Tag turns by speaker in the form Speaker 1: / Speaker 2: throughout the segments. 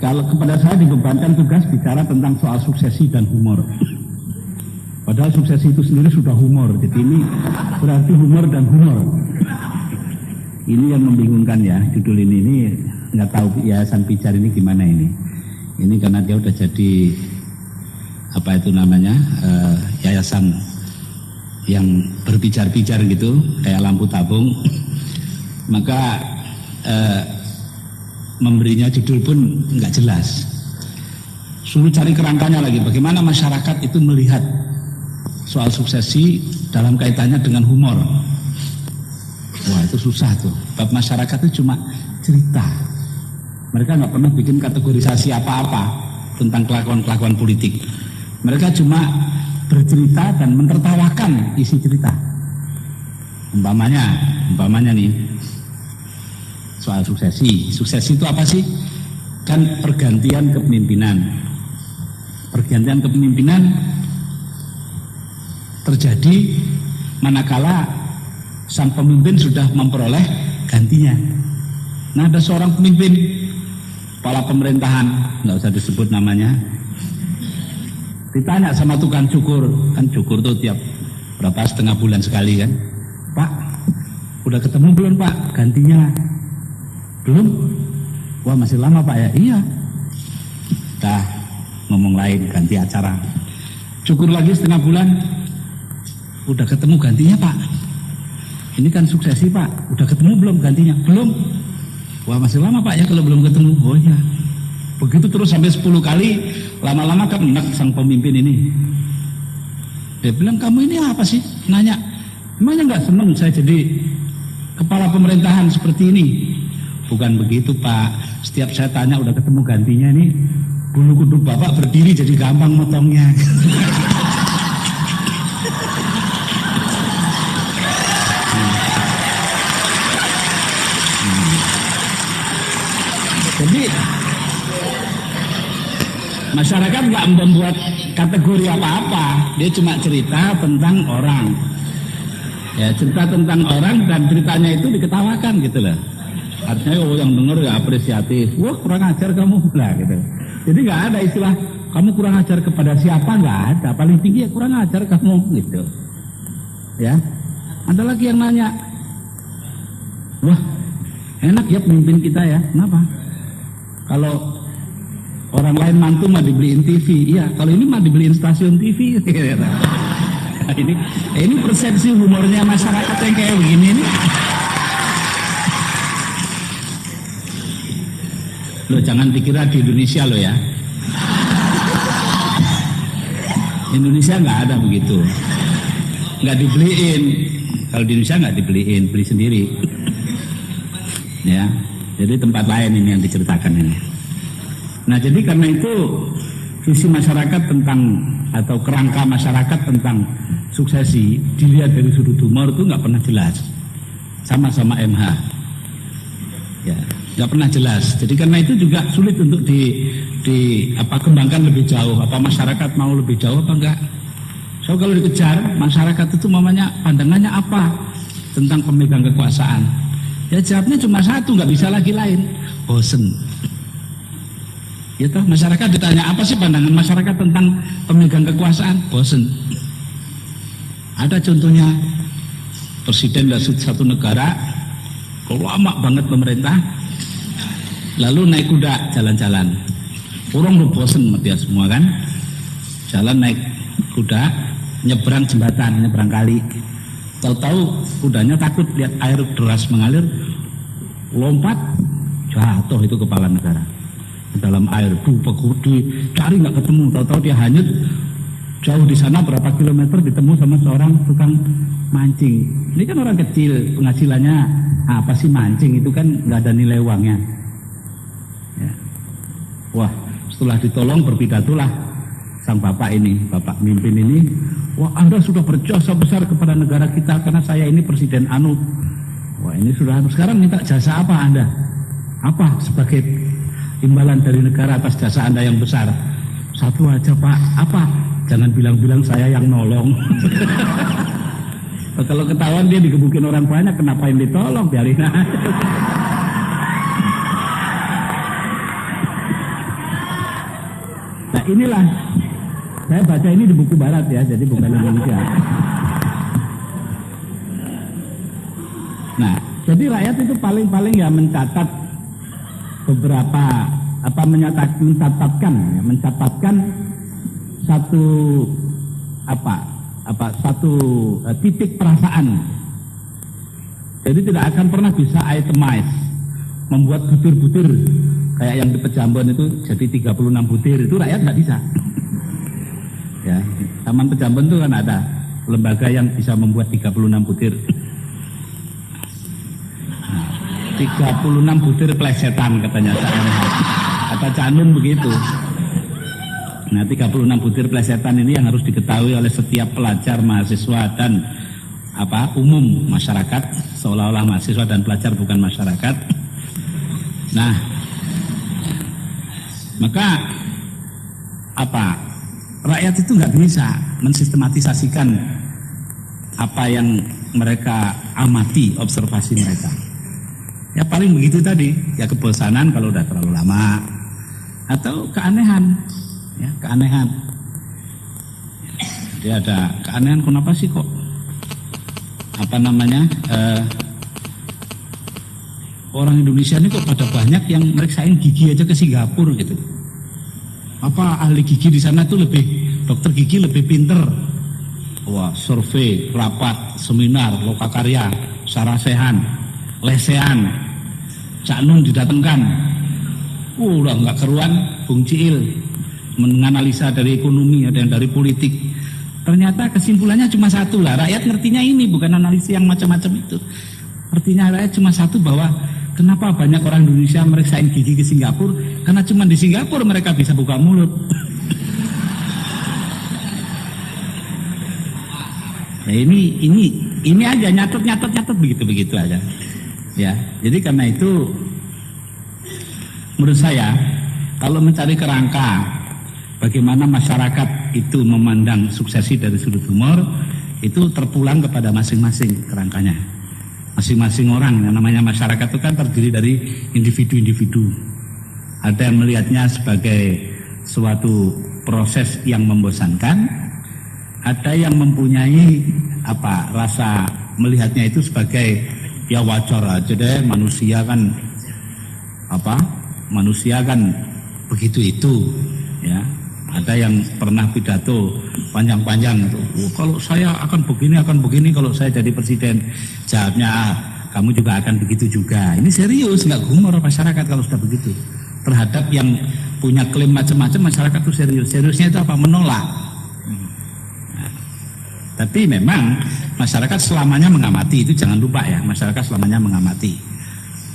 Speaker 1: Kalau kepada saya dibebankan tugas bicara tentang soal suksesi dan humor. Padahal suksesi itu sendiri sudah humor. Jadi ini berarti humor dan humor. Ini yang membingungkan ya, judul ini nggak tahu Yayasan Pijar ini gimana ini. Ini karena dia udah jadi apa itu namanya yayasan yang berpijar-pijar gitu, kayak lampu tabung. Maka memberinya judul pun nggak jelas. Suruh cari kerangkanya lagi, bagaimana masyarakat itu melihat soal suksesi dalam kaitannya dengan humor. Wah, itu susah tuh. Bab masyarakat itu cuma cerita. Mereka nggak pernah bikin kategorisasi apa-apa tentang kelakuan-kelakuan politik. Mereka cuma bercerita dan menertawakan isi cerita. Umpamanya nih, soal suksesi. Suksesi itu apa sih? Kan pergantian kepemimpinan. Pergantian kepemimpinan terjadi manakala sang pemimpin sudah memperoleh gantinya. Nah, ada seorang pemimpin, kepala pemerintahan, nggak usah disebut namanya, ditanya sama tukang cukur, kan cukur tuh tiap berapa setengah bulan sekali kan, Pak, udah ketemu belum Pak gantinya? Belum? Wah, masih lama Pak ya? Iya. Dah ngomong lain, ganti acara. Cukur lagi setengah bulan, udah ketemu gantinya Pak? Ini kan suksesi Pak, udah ketemu belum gantinya? Belum. Wah, masih lama Pak ya kalau belum ketemu? Oh iya. Begitu terus sampai 10 kali, lama-lama kan enak sang pemimpin ini. Dia bilang, kamu ini apa sih? Nanya, emangnya nggak seneng saya jadi kepala pemerintahan seperti ini? Bukan begitu Pak, setiap saya tanya udah ketemu gantinya nih, bulu kuduk Bapak berdiri jadi gampang motongnya. Jadi masyarakat nggak membuat kategori apa-apa, dia cuma cerita tentang orang. Ya, cerita tentang orang dan ceritanya itu diketawakan gitu loh. Artinya yang denger ya apresiatif. Wah, kurang ajar kamu lah gitu. Jadi nggak ada istilah kamu kurang ajar kepada siapa, nggak ada. Paling tinggi ya kurang ajar kamu gitu. Ya, ada lagi yang nanya, wah enak ya pemimpin kita ya, kenapa? Kalau orang lain mantu mah dibeliin TV, iya. Kalau ini mah dibeliin stasiun TV. ini persepsi humornya masyarakat yang kayak begini nih. Lo jangan dikira di Indonesia lo ya. Indonesia nggak ada begitu, nggak dibeliin. Kalau di Indonesia nggak dibeliin, beli sendiri. Ya. Jadi tempat lain ini yang diceritakan ini. Nah, jadi karena itu visi masyarakat tentang atau kerangka masyarakat tentang suksesi dilihat dari sudut humor itu nggak pernah jelas. Sama-sama MH, ya nggak pernah jelas. Jadi karena itu juga sulit untuk kembangkan lebih jauh. Apa masyarakat mau lebih jauh apa enggak? So kalau dikejar masyarakat itu mamanya pandangannya apa tentang pemegang kekuasaan? Ya jawabnya cuma satu, nggak bisa lagi lain, bosen. Ya toh, masyarakat ditanya apa sih pandangan masyarakat tentang pemegang kekuasaan? Bosen. Ada contohnya, presiden dari satu negara, lama banget pemerintah, lalu naik kuda jalan-jalan. Orang lu bosen dia semua kan, jalan naik kuda, nyebrang jembatan, nyebrang kali. Tahu-tahu kudanya takut lihat air deras mengalir, lompat, jatuh itu kepala negara ke dalam air. Cari nggak ketemu, tahu-tahu dia hanyut. Jauh di sana berapa kilometer ditemu sama seorang tukang mancing. Ini kan orang kecil, penghasilannya apa sih mancing, itu kan nggak ada nilai uangnya. Ya. Wah, setelah ditolong berpidatolah sang bapak ini, bapak pemimpin ini, wah Anda sudah berjasa besar kepada negara kita karena saya ini presiden anu. Wah ini sudah, sekarang minta jasa apa Anda? Apa sebagai imbalan dari negara atas jasa Anda yang besar? Satu aja Pak, apa? Jangan bilang-bilang saya yang nolong. Kalau ketahuan dia digebukin orang banyak, kenapa yang ditolong? Biarin aja. Nah inilah, saya baca ini di buku barat ya, jadi bukan Indonesia. Nah, jadi rakyat itu paling-paling ya mencatat beberapa mencatatkan satu satu titik perasaan. Jadi tidak akan pernah bisa itemize, membuat butir-butir kayak yang di Pejambon itu jadi 36 butir, itu rakyat nggak bisa. Ya, Taman Pejambon itu kan ada lembaga yang bisa membuat 36 butir. 36 butir plesetan katanya kata Canun begitu. Nah 36 butir plesetan ini yang harus diketahui oleh setiap pelajar, mahasiswa dan umum masyarakat, seolah-olah mahasiswa dan pelajar bukan masyarakat. Nah maka rakyat itu nggak bisa mensistematisasikan apa yang mereka amati, observasi mereka. Ya paling begitu tadi, ya kebosanan kalau udah terlalu lama, atau keanehan, ya keanehan. Jadi ada keanehan, kenapa sih kok orang Indonesia ini kok pada banyak yang meriksain gigi aja ke Singapura gitu. Apa ahli gigi di sana tuh dokter gigi lebih pinter. Wah, survei, rapat, seminar, lokakarya, sarasehan, lesehan, Cak Nun didatengkan. Udah nggak keruan, Bung Ciil menganalisa dari ekonomi, ada yang dari politik. Ternyata kesimpulannya cuma satu lah, rakyat ngertinya ini, bukan analisis yang macam-macam itu. Artinya rakyat cuma satu, bahwa kenapa banyak orang Indonesia meriksain gigi ke Singapura, karena cuma di Singapura mereka bisa buka mulut. Nah, ini aja nyatet begitu aja. Ya, jadi karena itu menurut saya kalau mencari kerangka bagaimana masyarakat itu memandang suksesi dari sudut humor, itu terpulang kepada masing-masing kerangkanya. Masing-masing orang, yang namanya masyarakat itu kan terdiri dari individu-individu. Ada yang melihatnya sebagai suatu proses yang membosankan, ada yang mempunyai rasa melihatnya itu sebagai ya wajar aja deh, manusia kan begitu itu, ya. Ada yang pernah pidato panjang-panjang, kalau saya akan begini kalau saya jadi presiden. Jawabnya, kamu juga akan begitu juga. Ini serius, nggak humor masyarakat kalau sudah begitu. Terhadap yang punya klaim macam-macam, masyarakat itu serius. Seriusnya itu apa? Menolak. Nah, tapi memang masyarakat selamanya mengamati, itu jangan lupa ya, masyarakat selamanya mengamati.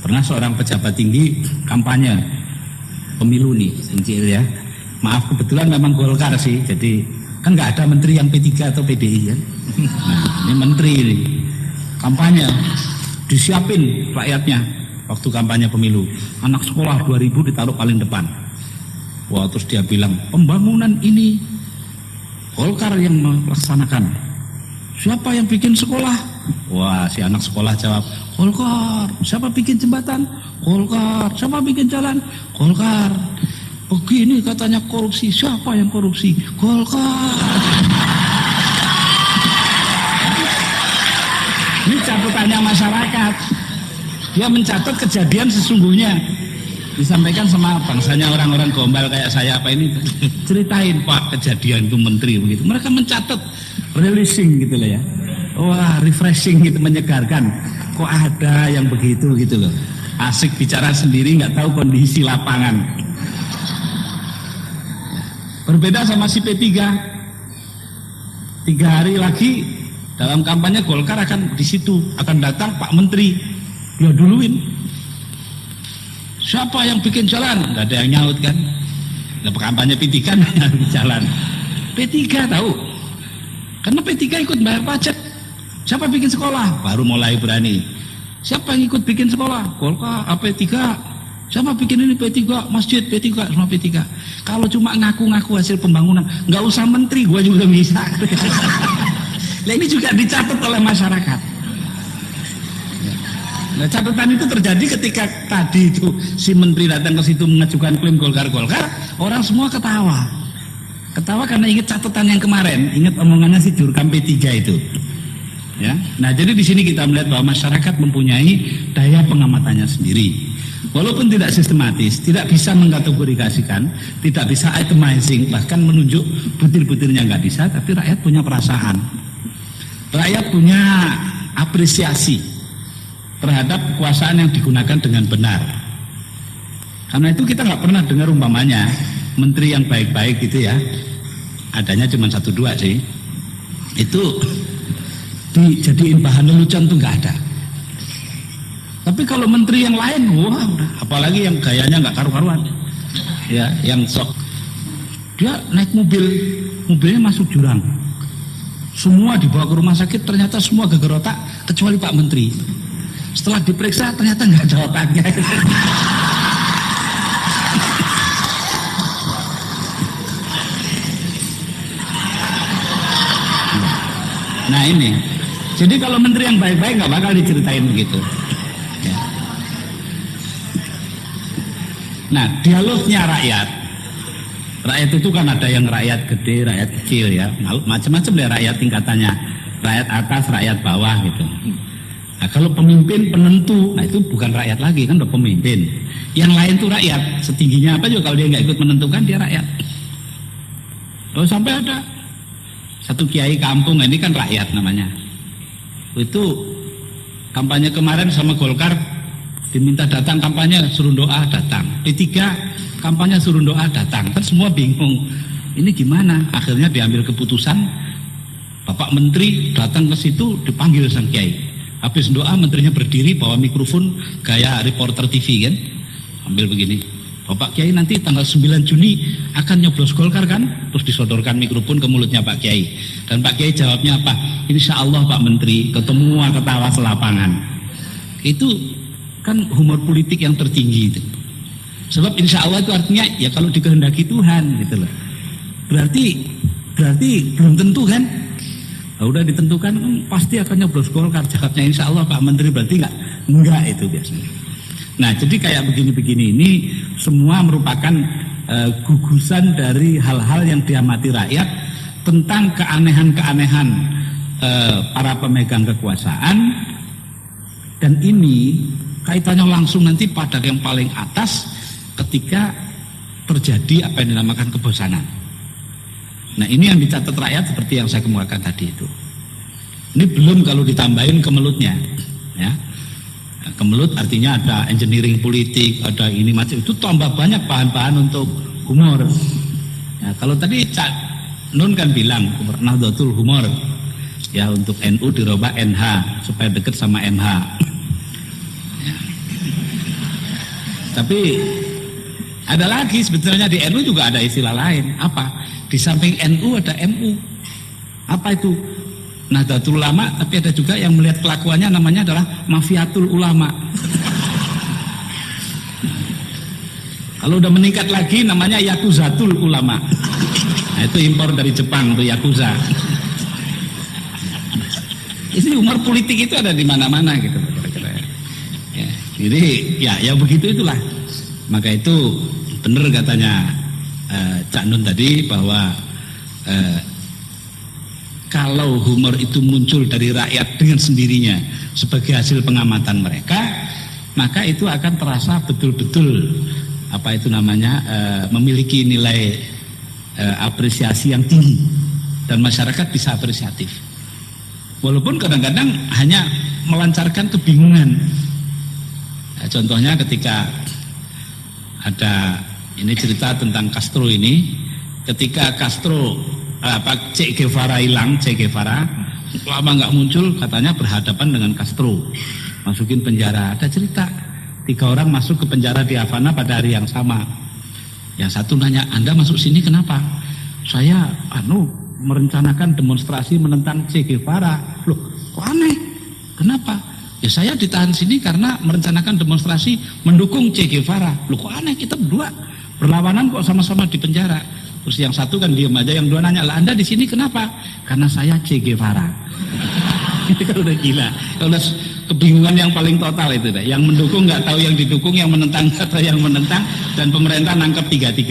Speaker 1: Pernah seorang pejabat tinggi kampanye pemilu nih, ya. Maaf, kebetulan memang Golkar sih, jadi kan nggak ada menteri yang P3 atau PDI ya. Nah, ini menteri ini kampanye, disiapin rakyatnya waktu kampanye pemilu. Anak sekolah 2000 ditaruh paling depan. Wah, terus dia bilang, pembangunan ini Golkar yang melaksanakan. Siapa yang bikin sekolah? Wah, si anak sekolah jawab, Golkar. Siapa bikin jembatan? Golkar. Siapa bikin jalan? Golkar. Begini katanya korupsi. Siapa yang korupsi? Golkar. Ini catatannya masyarakat. Dia mencatat kejadian sesungguhnya. Disampaikan sama bangsanya orang-orang gombal kayak saya ini. Ceritain Pak kejadian itu menteri begitu. Mereka mencatat, releasing gitu loh ya. Wah, refreshing gitu, menyegarkan. Kok ada yang begitu gitu loh. Asik bicara sendiri, nggak tahu kondisi lapangan. Berbeda sama si P3. 3 hari lagi dalam kampanye Golkar akan di situ, akan datang Pak Menteri. Dia duluin. Siapa yang bikin jalan? Nggak ada yang nyaut kan? Nggak kampanye P3 kan yang jalan. P3 tahu. Karena P3 ikut bayar pajak. Siapa bikin sekolah? Baru mulai berani. Siapa yang ikut bikin sekolah? Golkar, P3. Siapa bikin ini? P3, masjid P3, semua P3. Kalau cuma ngaku-ngaku hasil pembangunan, nggak usah menteri, gue juga bisa. Nah, ini juga dicatat oleh masyarakat. Nah, catatan itu terjadi ketika tadi itu si menteri datang ke situ mengajukan klaim Golkar, orang semua ketawa. Ketawa karena ingat catatan yang kemarin, ingat omongannya si Jurkam P3 itu. Ya. Nah, jadi di sini kita melihat bahwa masyarakat mempunyai daya pengamatannya sendiri. Walaupun tidak sistematis, tidak bisa mengkategorisasikan, tidak bisa itemizing, bahkan menunjuk butir-butirnya nggak bisa, tapi rakyat punya perasaan. Rakyat punya apresiasi terhadap kekuasaan yang digunakan dengan benar. Karena itu kita nggak pernah dengar umpamanya menteri yang baik-baik gitu ya, adanya cuma 1-2 sih, itu dijadiin bahan lelucon tuh nggak ada. Tapi kalau menteri yang lain, wah, apalagi yang gayanya nggak karu-karuan, ya, yang sok, dia naik mobilnya masuk jurang, semua dibawa ke rumah sakit, ternyata semua geger otak kecuali Pak Menteri. Setelah diperiksa ternyata nggak ada otaknya. Nah ini, jadi kalau menteri yang baik-baik nggak bakal diceritain begitu. Ya. Nah, dialognya rakyat itu kan ada yang rakyat gede, rakyat kecil ya, macam-macam ya rakyat tingkatannya, rakyat atas, rakyat bawah gitu. Nah, kalau pemimpin penentu, nah itu bukan rakyat lagi, kan udah pemimpin. Yang lain tuh rakyat, setingginya apa juga kalau dia nggak ikut menentukan dia rakyat. Oh, sampai ada satu kiai kampung, ini kan rakyat namanya. Itu kampanye kemarin sama Golkar, diminta datang kampanye, suruh doa datang. P3 kampanye suruh doa datang. Kan semua bingung, ini gimana? Akhirnya diambil keputusan, Bapak Menteri datang ke situ, dipanggil sang kiai. Habis doa menterinya berdiri bawa mikrofon gaya reporter TV kan, ambil begini, Bapak Kiai nanti tanggal 9 Juni akan nyoblos Golkar kan? Terus disodorkan mikrofon ke mulutnya Pak Kiai. Dan Pak Kiai jawabnya apa? Insya Allah Pak Menteri, ketemu ketawa selapangan. Itu kan humor politik yang tertinggi itu. Sebab insya Allah itu artinya ya kalau dikehendaki Tuhan gitu loh. Berarti belum tentu kan? Nah, udah ditentukan kan pasti akan nyoblos Golkar. Jawabnya insya Allah Pak Menteri, berarti enggak itu biasanya. Nah, jadi kayak begini-begini ini semua merupakan gugusan dari hal-hal yang diamati rakyat tentang keanehan-keanehan para pemegang kekuasaan, dan ini kaitannya langsung nanti pada yang paling atas ketika terjadi apa yang dinamakan kebosanan. Nah, ini yang dicatat rakyat seperti yang saya kemukakan tadi itu. Ini belum kalau ditambahin kemelutnya, ya. Kemelut artinya ada engineering politik, ada ini macam itu, tambah banyak bahan-bahan untuk humor. Ya, kalau tadi Cak Nun kan bilang Nahdlatul humor, ya untuk NU dirubah NH supaya dekat sama MH. Ya. Tapi ada lagi sebetulnya di NU juga ada istilah lain. Apa? Di samping NU ada MU. Apa itu? Nahdlatul Ulama, tapi ada juga yang melihat kelakuannya namanya adalah Mafiatul Ulama. Kalau udah meningkat lagi namanya Yakuzatul Ulama. Nah, itu impor dari Jepang tuh Yakuza. Ini humor politik itu ada di mana-mana gitu kira-kira. Ya, jadi ya begitu itulah. Maka itu benar katanya Cak Nun tadi bahwa kalau humor itu muncul dari rakyat dengan sendirinya sebagai hasil pengamatan mereka, maka itu akan terasa betul-betul apa itu namanya memiliki nilai apresiasi yang tinggi dan masyarakat bisa apresiatif. Walaupun kadang-kadang hanya melancarkan kebingungan. Nah, contohnya ketika ada ini cerita tentang Castro ini, ketika Castro Che Guevara hilang, Che Guevara lama nggak muncul, katanya berhadapan dengan Castro, masukin penjara. Ada cerita 3 orang masuk ke penjara di Havana pada hari yang sama. Yang satu nanya, Anda masuk sini kenapa? Saya merencanakan demonstrasi menentang Che Guevara. Loh, kok aneh? Kenapa? Ya saya ditahan sini karena merencanakan demonstrasi mendukung Che Guevara. Loh, kok aneh? Kita berdua berlawanan kok sama-sama di penjara. Terus yang satu kan diam aja, yang dua nanya, lah Anda di sini kenapa? Karena saya Che Guevara. Itu kan udah gila. Kalau udah kebingungan yang paling total itu deh. Yang mendukung nggak tahu yang didukung, yang menentang nggak tahu yang menentang, dan pemerintah nangkep 3-3.